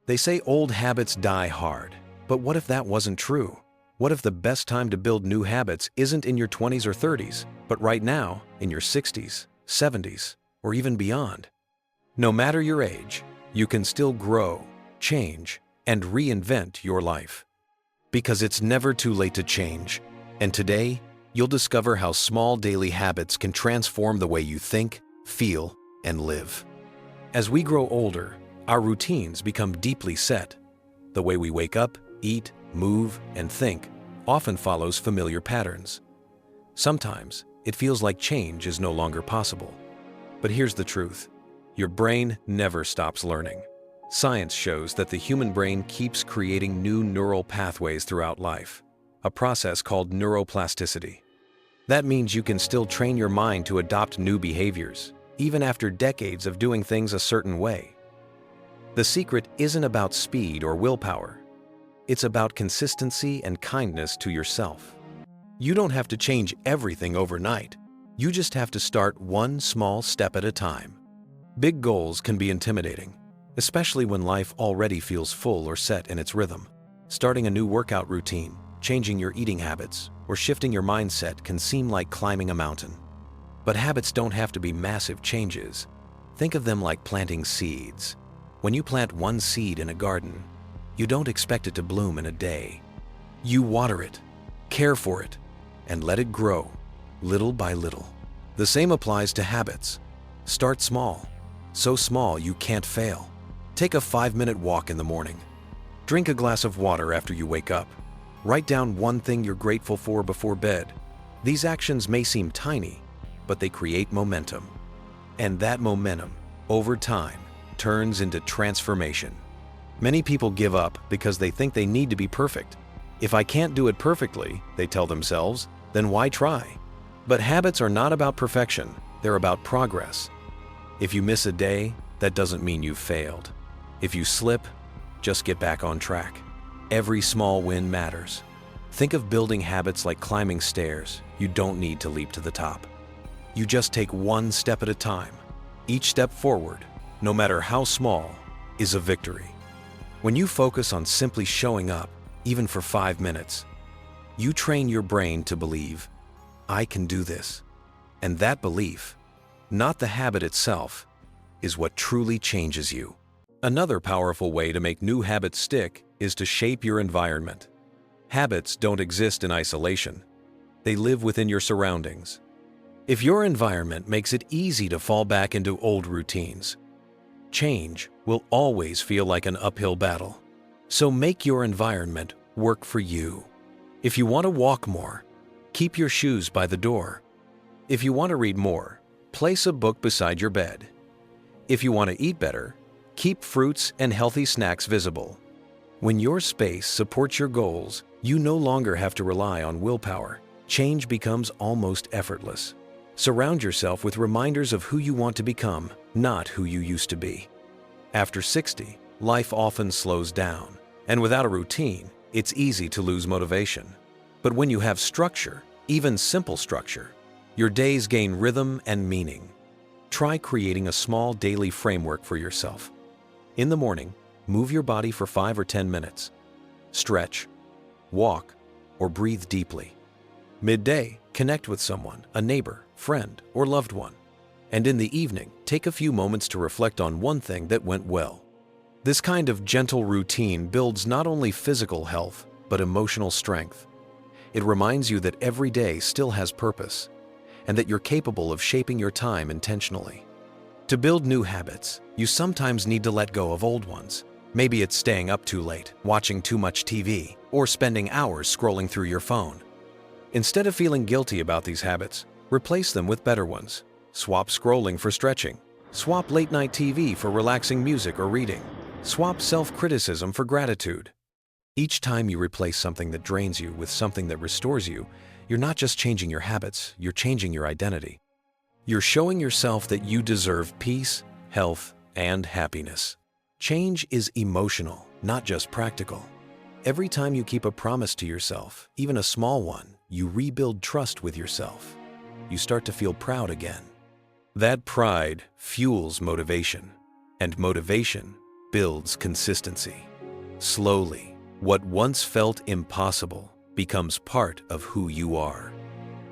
They say old habits die hard, but what if that wasn't true? What if the best time to build new habits isn't in your 20s or 30s, but right now, in your 60s, 70s, or even beyond? No matter your age, you can still grow, change, and reinvent your life. Because it's never too late to change, and today, you'll discover how small daily habits can transform the way you think, feel, and live. As we grow older, our routines become deeply set. The way we wake up, eat, move, and think often follows familiar patterns. Sometimes, it feels like change is no longer possible. But here's the truth. Your brain never stops learning. Science shows that the human brain keeps creating new neural pathways throughout life, a process called neuroplasticity. That means you can still train your mind to adopt new behaviors, even after decades of doing things a certain way. The secret isn't about speed or willpower. It's about consistency and kindness to yourself. You don't have to change everything overnight. You just have to start one small step at a time. Big goals can be intimidating, especially when life already feels full or set in its rhythm. Starting a new workout routine, changing your eating habits, or shifting your mindset can seem like climbing a mountain. But habits don't have to be massive changes. Think of them like planting seeds. When you plant one seed in a garden, you don't expect it to bloom in a day. You water it, care for it, and let it grow, little by little. The same applies to habits. Start small, so small you can't fail. Take a 5-minute walk in the morning. Drink a glass of water after you wake up. Write down one thing you're grateful for before bed. These actions may seem tiny, but they create momentum. And that momentum, over time, turns into transformation. Many people give up because they think they need to be perfect. If I can't do it perfectly, they tell themselves, then why try? But habits are not about perfection, they're about progress. If you miss a day, that doesn't mean you've failed. If you slip, just get back on track. Every small win matters. Think of building habits like climbing stairs. You don't need to leap to the top. You just take one step at a time. Each step forward, no matter how small, is a victory. When you focus on simply showing up, even for 5 minutes, you train your brain to believe, I can do this. And that belief, not the habit itself, is what truly changes you. Another powerful way to make new habits stick is to shape your environment. Habits don't exist in isolation. They live within your surroundings. If your environment makes it easy to fall back into old routines, change will always feel like an uphill battle. So make your environment work for you. If you want to walk more, keep your shoes by the door. If you want to read more, place a book beside your bed. If you want to eat better, keep fruits and healthy snacks visible. When your space supports your goals, you no longer have to rely on willpower. Change becomes almost effortless. Surround yourself with reminders of who you want to become, not who you used to be. After 60, life often slows down, and without a routine, it's easy to lose motivation. But when you have structure, even simple structure, your days gain rhythm and meaning. Try creating a small daily framework for yourself. In the morning, move your body for 5 or 10 minutes. Stretch, walk, or breathe deeply. Midday, connect with someone, a neighbor, friend, or loved one. And in the evening, take a few moments to reflect on one thing that went well. This kind of gentle routine builds not only physical health, but emotional strength. It reminds you that every day still has purpose, and that you're capable of shaping your time intentionally. To build new habits, you sometimes need to let go of old ones. Maybe it's staying up too late, watching too much TV, or spending hours scrolling through your phone. Instead of feeling guilty about these habits, replace them with better ones. Swap scrolling for stretching. Swap late-night TV for relaxing music or reading. Swap self-criticism for gratitude. Each time you replace something that drains you with something that restores you, you're not just changing your habits, you're changing your identity. You're showing yourself that you deserve peace, health, and happiness. Change is emotional, not just practical. Every time you keep a promise to yourself, even a small one, you rebuild trust with yourself. You start to feel proud again. That pride fuels motivation, and motivation builds consistency. Slowly, what once felt impossible becomes part of who you are.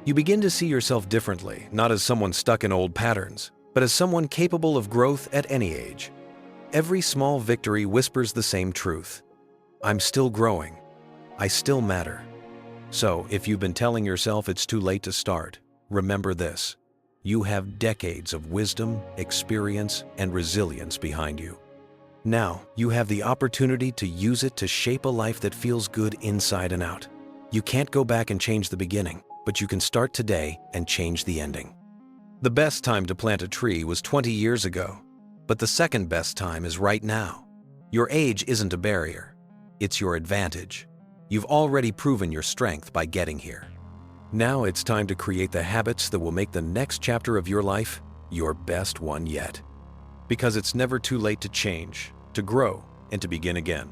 You begin to see yourself differently, not as someone stuck in old patterns, but as someone capable of growth at any age. Every small victory whispers the same truth. I'm still growing. I still matter. So, if you've been telling yourself it's too late to start, remember this. You have decades of wisdom, experience, and resilience behind you. Now, you have the opportunity to use it to shape a life that feels good inside and out. You can't go back and change the beginning, but you can start today and change the ending. The best time to plant a tree was 20 years ago, but the second best time is right now. Your age isn't a barrier. It's your advantage. You've already proven your strength by getting here. Now it's time to create the habits that will make the next chapter of your life your best one yet. Because it's never too late to change, to grow, and to begin again.